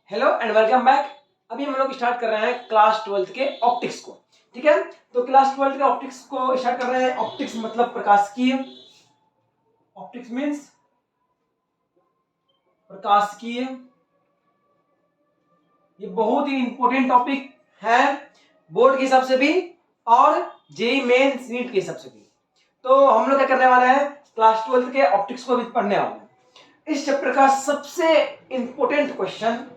Hello and welcome back. अभी हम लोग स्टार्ट कर रहे हैं क्लास 12th के ऑप्टिक्स को। ठीक है, तो क्लास 12th के ऑप्टिक्स को स्टार्ट कर रहे हैं। ऑप्टिक्स मतलब प्रकाशिकी। ऑप्टिक्स मींस प्रकाशिकी। ये बहुत ही इंपॉर्टेंट टॉपिक है बोर्ड के हिसाब से भी और जेई मेन नीट के हिसाब से भी। तो हम लोग क्या करने वाले हैं, क्लास 12th के ऑप्टिक्स को भी पढ़ने वाले हैं। इस चैप्टर का सबसे इंपॉर्टेंट क्वेश्चन,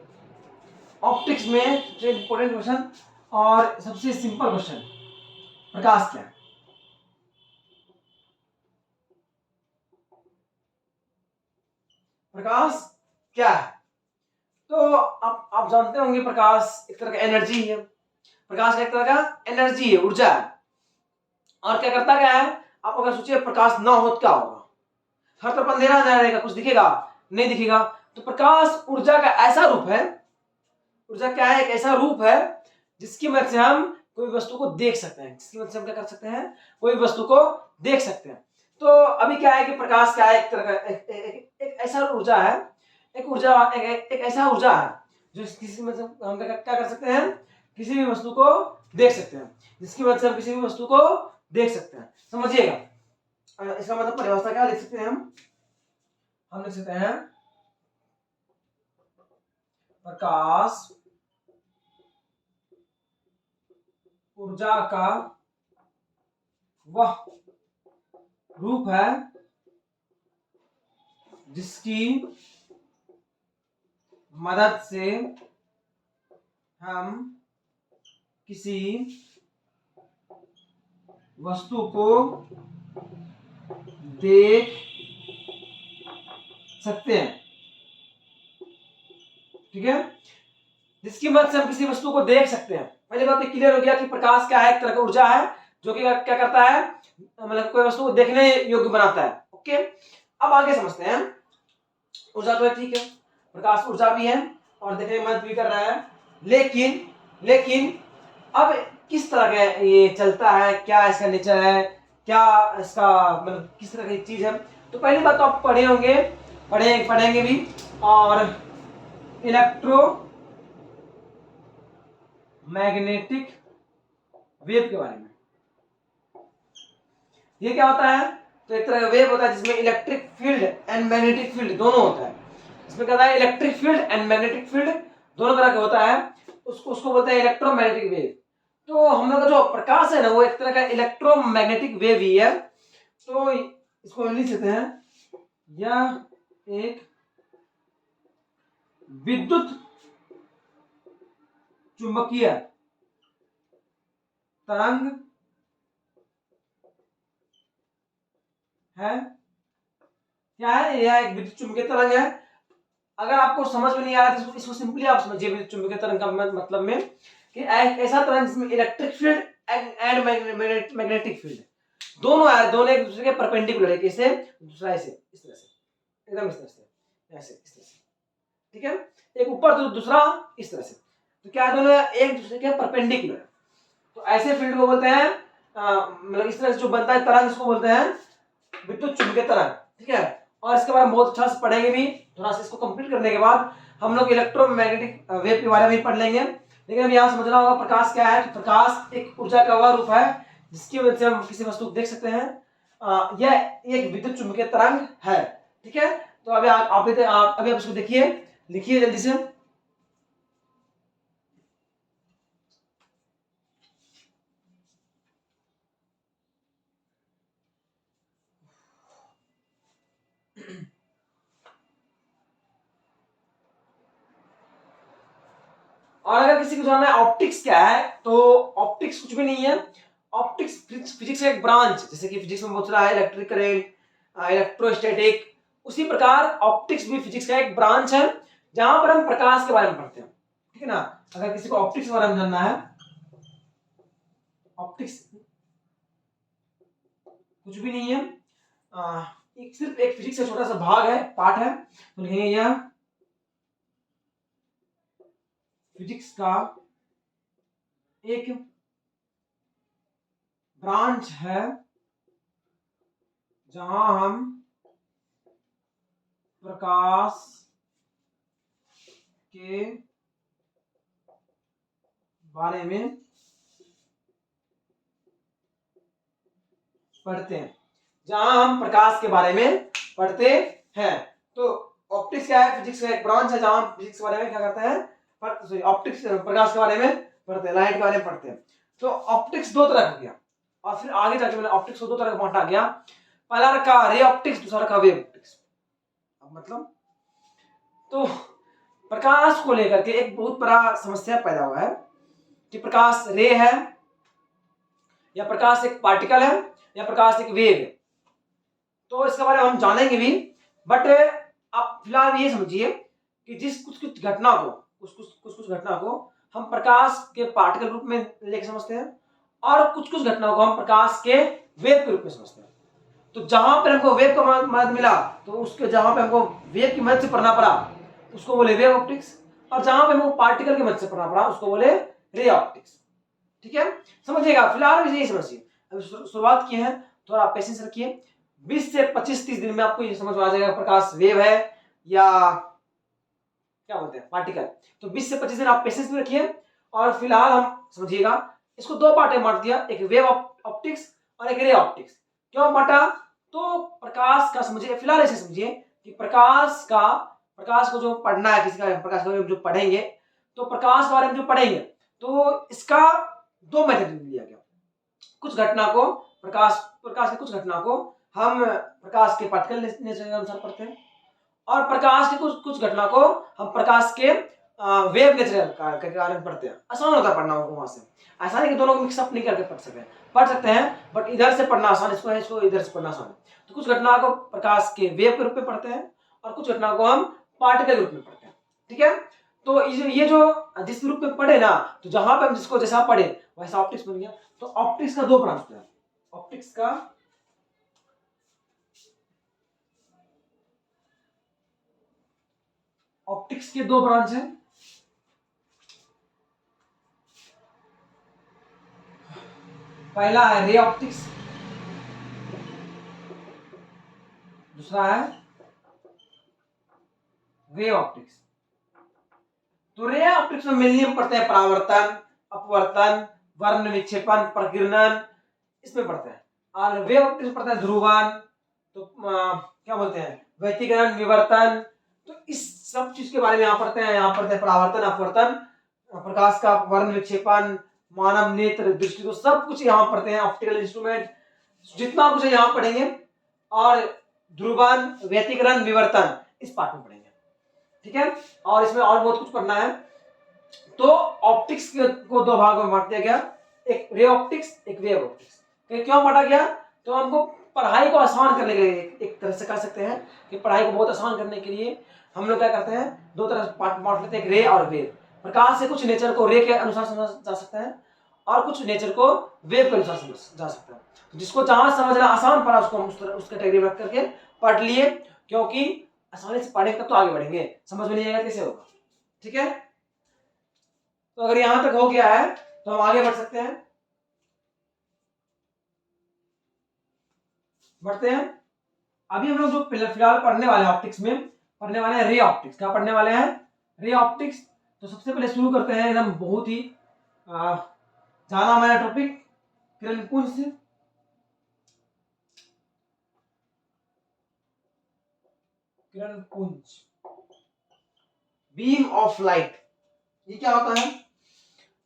ऑप्टिक्स में सबसे इंपॉर्टेंट क्वेश्चन और सबसे सिंपल क्वेश्चन, प्रकाश क्या है। प्रकाश क्या है? तो आप जानते होंगे प्रकाश एक तरह का एनर्जी है। प्रकाश का एक तरह का एनर्जी है, ऊर्जा है। और क्या करता क्या है, आप अगर सोचिए प्रकाश ना हो तो क्या होगा। हर तरफ अंधेरा अंधेरा रहेगा, कुछ दिखेगा नहीं दिखेगा। तो प्रकाश ऊर्जा का ऐसा रूप है, ऊर्जा क्या है, एक ऐसा रूप है जिसकी मदद से हम कोई वस्तु को देख सकते हैं। जिसकी मदद से हम क्या कर सकते हैं, कोई वस्तु को देख सकते हैं। तो अभी क्या है कि प्रकाश क्या है, एक तरह का एक ऐसा ऊर्जा है, एक ऊर्जा एक ऐसा ऊर्जा है जो किसी मतलब हम क्या कर सकते हैं, किसी भी वस्तु को देख सकते हैं। जिसकी मदद से हम किसी भी वस्तु को देख सकते हैं। समझिएगा, इसका मतलब परिभाषा क्या लिख सकते हैं हम लिख सकते हैं प्रकाश ऊर्जा का वह रूप है जिसकी मदद से हम किसी वस्तु को देख सकते हैं। ठीक है, जिसकी मदद से हम किसी वस्तु को देख सकते हैं। पहले बात तो क्लियर हो गया कि प्रकाश क्या है, एक तरह का ऊर्जा है जो कि क्या करता है, मतलब कोई वस्तु को देखने योग्य बनाता है। ओके, अब आगे समझते हैं। ऊर्जा तो ठीक है, प्रकाश ऊर्जा भी है और देखने में मदद भी कर रहा है। लेकिन लेकिन अब किस तरह का ये चलता है, क्या इसका नेचर है, क्या इसका मतलब किस तरह की चीज है। तो पहली बात तो आप पढ़े होंगे, पढ़ेंगे भी, और इलेक्ट्रो मैग्नेटिक वेव के बारे में। ये क्या होता है, तो एक तरह का वेव होता है जिसमें electric field and magnetic field दोनों होता है। इसमें क्या है, electric field and magnetic field दोनों तरह का होता है। उसको बोलते हैं इलेक्ट्रोमैग्नेटिक वेव। तो हम लोग का जो प्रकाश है ना, वो एक तरह का इलेक्ट्रोमैग्नेटिक वेव ही है। तो इसको लिख सकते हैं, यह एक विद्युत चुंबकीय तरंग है। क्या है, यह एक विद्युत चुंबकीय तरंग है। अगर आपको समझ में नहीं आ रहा तो इसको सिंपली आप समझिए विद्युत चुंबकीय तरंग का मतलब में कि एक ऐसा तरंग जिसमें electric field and magnetic field दोनों है, दोनों एक दूसरे के परपेंडिकुलर है। कैसे, दूसरा ऐसे, इस तरह से, एकदम इस तरह से, ऐसे इस तरह से। ठीक है, एक ऊपर तो दूसरा इस तरह से। तो क्या है, दोनों एक दूसरे के परपेंडिकुलर। तो ऐसे फील्ड को बोलते हैं मतलब इस तरह से जो बनता है तरंग, इसको बोलते हैं विद्युत चुंबकीय तरंग। ठीक है, और इसके बारे में बहुत अच्छा से पढ़ेंगे भी। थोड़ा सा इसको कंप्लीट करने के बाद हम लोग इलेक्ट्रोमैग्नेटिक वेव के बारे में पढ़ लेंगे। लेकिन अब यहाँ समझना होगा प्रकाश क्या है। तो प्रकाश एक ऊर्जा का वह रूप है जिसकी वजह से हम किसी वस्तु को देख सकते हैं। यह एक विद्युत चुंबकीय तरंग है। ठीक है, तो अभी आप अभी आप इसको देखिए, लिखिए जल्दी से। और अगर किसी को जानना है ऑप्टिक्स क्या है, तो ऑप्टिक्स कुछ भी नहीं है। ऑप्टिक्स फिजिक्स का एक ब्रांच, जैसे कि फिजिक्स में बहुत सारा है, इलेक्ट्रिक करंट, इलेक्ट्रोस्टैटिक, उसी प्रकार ऑप्टिक्स भी फिजिक्स का एक ब्रांच है जहां पर हम प्रकाश के बारे में पढ़ते हैं। ठीक है ना, अगर किसी को ऑप्टिक्स के बारे में जानना है, ऑप्टिक्स कुछ भी नहीं है, एक सिर्फ एक फिजिक्स का छोटा सा भाग है, पार्ट है। तो लिखेंगे यह फिजिक्स का एक ब्रांच है जहां हम प्रकाश के बारे में पढ़ते हैं, जहां हम प्रकाश के बारे में पढ़ते हैं। तो ऑप्टिक्स क्या है? फिजिक्स का एक ब्रांच है जहां हम फिजिक्स के बारे में क्या करते हैं, ऑप्टिक्स प्रकाश के बारे में पढ़ते हैं, लाइट के बारे में पढ़ते हैं। तो ऑप्टिक्स दो तरह का गया, और फिर आगे जाके मैंने ऑप्टिक्स को दो तरह का बांटा गया। पहला रखा रे ऑप्टिक्स, दूसरा रखा वेव ऑप्टिक्स। अब मतलब तो प्रकाश को लेकर के एक बहुत बड़ा समस्या पैदा हुआ है कि प्रकाश रे है, या प्रकाश एक पार्टिकल है, या प्रकाश एक वेव है। तो इसके बारे में हम जानेंगे भी, बट आप फिलहाल ये समझिए कि जिस कुछ कुछ घटना को कुछ घटना को हम प्रकाश के पार्टिकल रूप में लेकर समझते हैं, और कुछ कुछ घटना को हम प्रकाश के वेव के रूप में समझते हैं। तो जहां पर हमको वेव का मदद मिला, तो उसके जहां पे हमको वेव की मदद से पढ़ना पड़ा, उसको बोले वेव ऑप्टिक्स, और जहां पे हमको पार्टिकल की मदद से पढ़ना पड़ा, उसको बोले रे ऑप्टिक्स। ठीक है, समझिएगा, फिलहाल यही समझिए। अभी शुरुआत की है, थोड़ा पेशेंस रखिए। 20 से 25-30 दिन में आपको ये समझ में आ जाएगा प्रकाश वेव है या क्या बोलते हैं पार्टिकल। तो 20 से 25 दिन आप पेशेंस में रखिए, और फिलहाल हम समझिएगा इसको दो पार्ट में बांट दिया, एक वेव ऑप्टिक्स और एक रे ऑप्टिक्स। क्यों बांटा? तो प्रकाश का समझिए, फिलहाल ऐसे समझिए कि प्रकाश को जो पढ़ना है, किसी का प्रकाश के बारे में जो पढ़ेंगे, तो प्रकाश के बारे में जो पढ़ेंगे, तो इसका दो मेथड लिया गया। कुछ घटना को प्रकाश के कुछ घटना को हम प्रकाश के पार्टिकल नेचर के अनुसार पढ़ते हैं, और प्रकाश के कुछ घटना को हम प्रकाश के वेव नेचर के कारण पढ़ते हैं। आसान होता है पढ़ना वहां से, आसानी के दोनों को मिक्सअप नहीं करके पढ़ सकते हैं, बट इधर से पढ़ना आसान, इसको इधर से पढ़ना आसान। तो कुछ घटना को प्रकाश के वेव के रूप में पढ़ते हैं, और कुछ घटना को हम पार्टिकल के रूप में पढ़ते हैं। ठीक है, तो ये जो जिस रूप में पढ़े ना, तो जहां पे हम जिसको जैसा पढ़े वैसा ऑप्टिक्स बन गया। तो ऑप्टिक्स का दो ब्रांच है, ऑप्टिक्स के दो ब्रांच है। पहला है रे ऑप्टिक्स, दूसरा है वेव ऑप्टिक्स। तो रे ऑप्टिक्स में मेनली हम पढ़ते हैं परावर्तन, अपवर्तन, वर्ण विक्षेपण, प्रकीर्णन, इसमें पढ़ते हैं। और वेव ऑप्टिक्स पढ़ते हैं ध्रुवन, तो क्या बोलते हैं व्यतिकरण, विवर्तन। तो इस सब चीज के बारे में यहाँ पढ़ते हैं। यहाँ पढ़ते हैं परावर्तन, अपवर्तन, प्रकाश का वर्ण विक्षेपण, मानव नेत्र, दृष्टि, तो सब कुछ यहाँ पढ़ते हैं। ऑप्टिकल इंस्ट्रूमेंट जितना कुछ है यहाँ पढ़ेंगे, और ध्रुवन, व्यतिकरण, विवर्तन इस पार्ट में पढ़ेंगे। ठीक है, और इसमें और बहुत कुछ पढ़ना है। तो ऑप्टिक्स को दो भागों में बांट दिया गया, एक रे ऑप्टिक्स, एक वेव ऑप्टिक्स। क्यों बांटा गया? तो हमको पढ़ाई को आसान करने के लिए, एक तरह से कह सकते हैं कि पढ़ाई को बहुत आसान करने के लिए हम लोग क्या करते हैं, दो तरह से पार्ट बांट लेते हैं, एक रे और वेव। प्रकाश से कुछ नेचर को रे के अनुसार समझा जा सकता है, और कुछ नेचर को वेव के अनुसार समझा जा सकता है। तो जिसको जहां समझना आसान पड़ा, उसको हम उस कैटेगरी में रख करके पढ़ लिए, क्योंकि आसानी से पढ़ेंगे तब तो आगे बढ़ेंगे, समझ में नहीं आएगा कैसे होगा। ठीक है, तो अगर यहां तक हो गया है तो हम आगे बढ़ सकते हैं। बढ़ते हैं। अभी हम लोग जो फिलहाल पढ़ने वाले हैं ऑप्टिक्स में, पढ़ने वाले हैं रे ऑप्टिक्स। क्या पढ़ने वाले हैं? Ray optics. तो सबसे पहले शुरू करते हैं एकदम बहुत ही जाना माना टॉपिक, किरण पुंज से। किरण पुंज, बीम ऑफ लाइट, ये क्या होता है?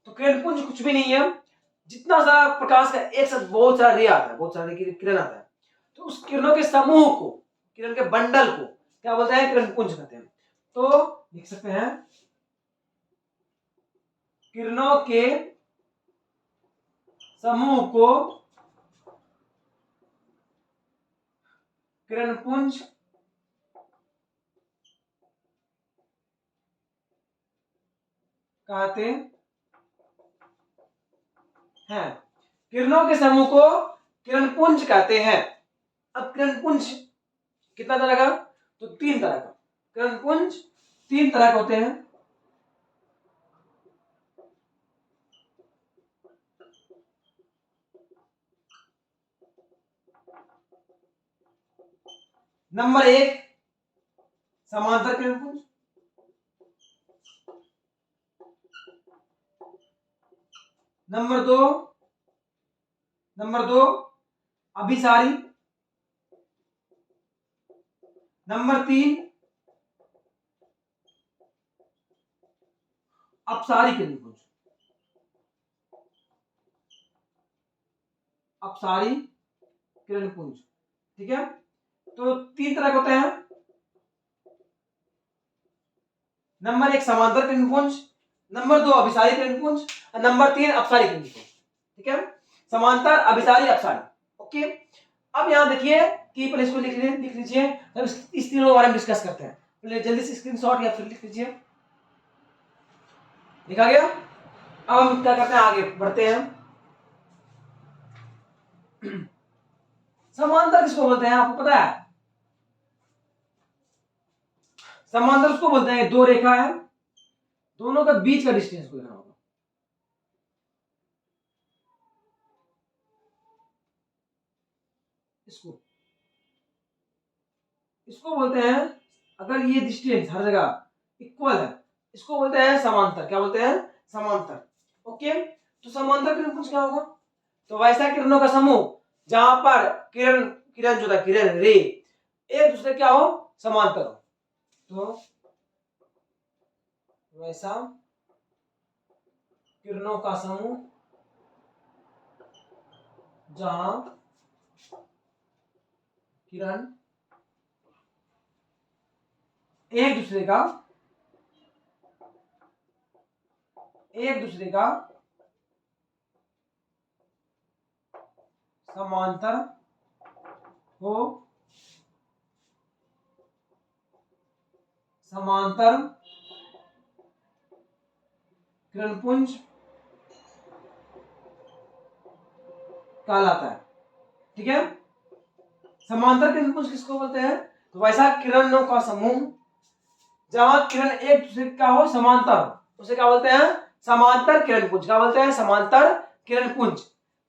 तो किरण पुंज कुछ भी नहीं है, जितना सारा प्रकाश का एक साथ बहुत सारा रे आता है, बहुत सारा किरण आता है, तो उस किरणों के समूह को, किरण के बंडल को क्या बोलते हैं? किरण पुंज कहते हैं। तो लिख सकते हैं किरणों के समूह को किरण पुंज कहते हैं। किरणों के समूह को किरण पुंज कहते हैं। अब किरण पुंज कितना तरह का? तो 3 तरह का। किरण पुंज 3 तरह के होते हैं। नंबर 1 समांतर किरण पुंज, नंबर 2 अभिसारी, नंबर 3 अपसारी किरणपुंज, अपसारी किरणपुंज। ठीक है, तो 3 तरह के होते हैं। नंबर 1 समांतर किरणपुंज, नंबर 2 अभिसारी किरणपुंज और नंबर 3 अपसारी किरणपुंज। ठीक है, समांतर, अभिसारी, अपसारी। ओके, अब यहां देखिए कि पहले इसको लिख लीजिए, तब इस तीनों के बारे में डिस्कस करते हैं। पहले जल्दी से स्क्रीनशॉट या फिर लिख लीजिए। लिखा गया? अब हम क्या करते हैं, आगे बढ़ते हैं। समांतर किसको बोलते हैं, आपको पता है? समांतर उसको बोलते हैं, 2 रेखा है, दोनों का बीच का डिस्टेंस को देखना होगा। इसको बोलते हैं, अगर ये डिस्टेंस हर जगह इक्वल है, इसको बोलते हैं समांतर। क्या बोलते हैं? समांतर। ओके, तो समांतर किरणपुंज क्या होगा? तो वैसा किरणों का समूह जहां पर किरण जो था, किरण रे एक दूसरे क्या हो, समांतर हो। तो वैसा किरणों का समूह जहां किरण एक दूसरे का समांतर हो, समांतर किरणपुंज कहलाता है। ठीक है, समांतर किरणपुंज किसको बोलते हैं? तो वैसा किरणों का समूह जहां किरण एक दूसरे का हो, समांतर हो, उसे क्या बोलते हैं? समांतर किरणपुंज। क्या बोलते हैं? समांतर किरणपुंज।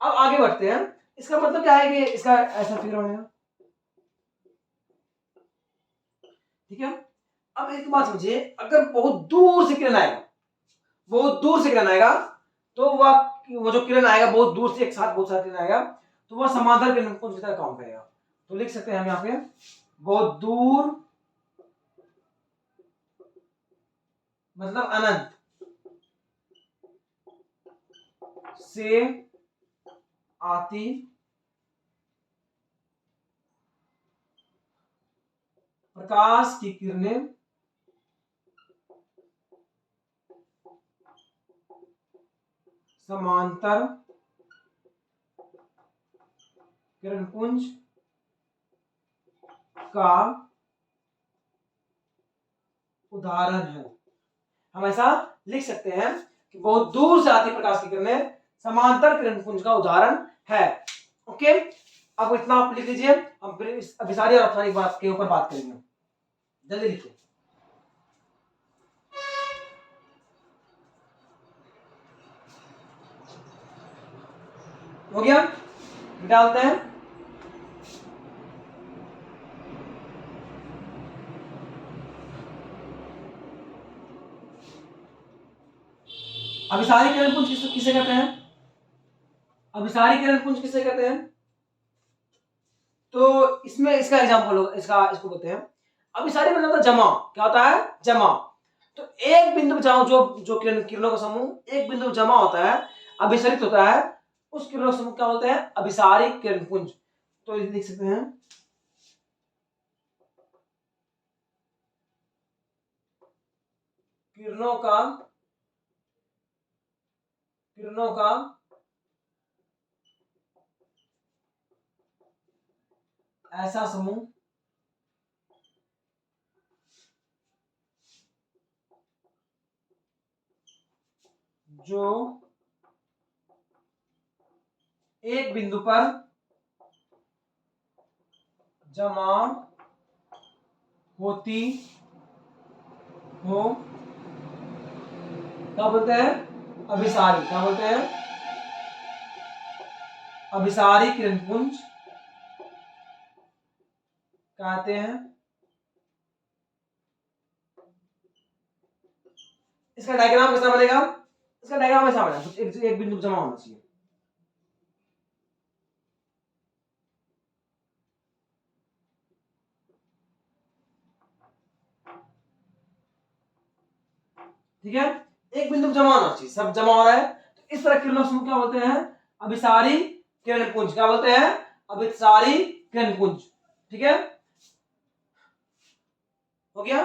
अब आगे बढ़ते हैं। इसका मतलब क्या है कि इसका ऐसा फिगर बनेगा। ठीक है, अब एक बात समझिए, अगर बहुत दूर से किरण आएगा, बहुत दूर से किरण आएगा, तो वो जो किरण आएगा बहुत दूर से, एक साथ बहुत सारा किरण आएगा, तो वह समांतर किरणपुंज की तरह काम करेगा। तो लिख सकते हैं हम यहाँ पे, बहुत दूर मतलब अनंत से आती प्रकाश की किरणें समांतर किरणपुंज का उदाहरण है। हम ऐसा लिख सकते हैं कि बहुत दूर से आती प्रकाश की किरणें समांतर किरणपुंज का उदाहरण है। ओके, अब इतना आप लिख लीजिए, हम फिर इस अभिसारी और अपसारी बात के ऊपर बात करेंगे। जल्दी लिखिए। हो गया, डालते हैं। अभिसारी किरणपुंज किसे कहते हैं? अभिसारी किरणपुंज किसे कहते हैं? तो इसमें इसका एग्जांपल होगा, इसको बोलते हैं अभिसारी मतलब होता है जमा। क्या होता है? जमा। तो एक बिंदु जहां जो जो किरणों का समूह एक बिंदु जमा होता है, अभिसरित होता है, उस किरणों का समूह क्या बोलते हैं? अभिसारी किरणपुंज। तो ये लिख सकते हैं, किरणों का ऐसा समूह जो एक बिंदु पर जमा होती हो, क्या बोलते हैं? अभिसारी। क्या बोलते हैं? अभिसारी किरणपुंज कहते हैं। इसका डायग्राम कैसा बनेगा? इसका डायग्राम ऐसा बना, एक बिंदु जमा होना चाहिए। ठीक है, एक बिंदु जमा होना चाहिए, सब जमा हो रहा है, तो इस तरह किरणों समूह क्या बोलते हैं, अभिसारी किरण पुंज। क्या बोलते हैं, अभिसारी किरण पुंज। ठीक है, हो गया।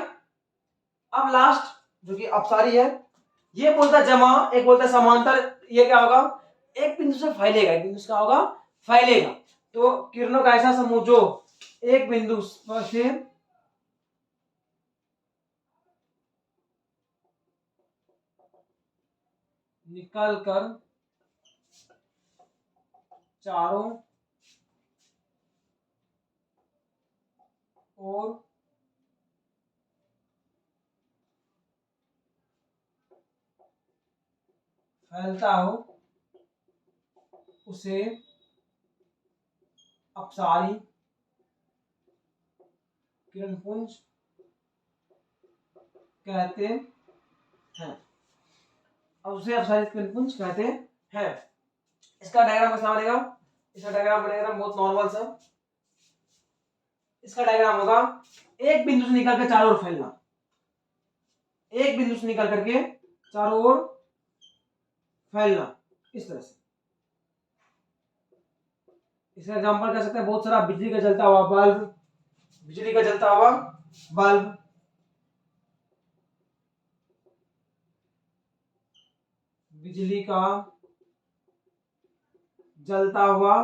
अब लास्ट जो कि अपसारी है, ये बोलता है जमा, एक बोलता है समांतर। ये क्या होगा, एक बिंदु से फैलेगा, एक बिंदु से क्या होगा, फैलेगा। तो किरणों का ऐसा समूह जो एक बिंदु से निकल कर चारों ओर फैलता हो उसे अपसारी किरणपुंज कहते हैं। अब उसे अपसारी किरणपुंज कहते हैं। इसका डायग्राम कैसा बनेगा, इसका डायग्राम बनेगा बहुत नॉर्मल सा। इसका डायग्राम होगा, एक बिंदु से निकल कर चारों ओर फैलना, एक बिंदु से निकल करके चारों ओर फैलना, इस तरह से। इसका एग्जांपल कर सकते हैं बहुत सारा, बिजली का जलता हुआ बल्ब, बिजली का जलता हुआ बल्ब, बिजली का जलता हुआ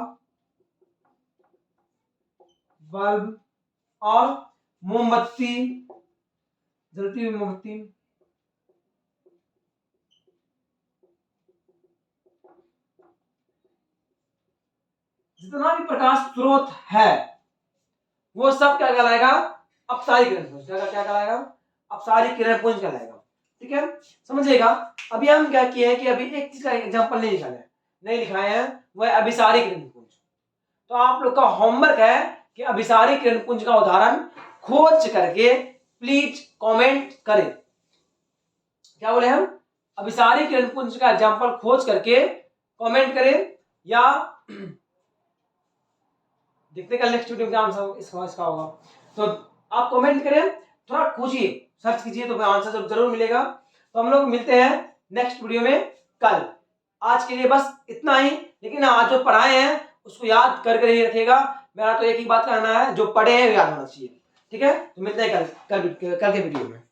बल्ब, और मोमबत्ती, जलती हुई मोमबत्ती, जितना भी प्रकाश स्रोत है वो सब क्या कहलाएगा, अपसारी किरणपुंज। क्या कहलाएगा, अपसारी किरणपुंज कहलाएगा। ठीक है, समझिएगा। अभी हम क्या किए हैं कि अभी एक चीज का एग्जांपल नहीं निकाले, नहीं लिखाए हैं, वह अभिसारी किरणपुंज। तो आप लोग का होमवर्क है कि अभिसारी किरणपुंज का उदाहरण खोज करके प्लीज कमेंट करें। क्या बोले हम, अभिसारी किरणपुंज का एग्जांपल खोज करके कमेंट करें, या देखते कल नेक्स्ट वीडियो में क्या आंसर इसका होगा। तो आप कमेंट करें, थोड़ा खोजिए, सर्च कीजिए, तो आंसर जरूर मिलेगा। तो हम लोग मिलते हैं नेक्स्ट वीडियो में कल। आज के लिए बस इतना ही, लेकिन आज जो पढ़ाए हैं उसको याद करके ही रखिएगा। मेरा तो एक ही बात कहना है, जो पढ़े हैं याद होना चाहिए। ठीक है, तो मिलते हैं कल के वीडियो में।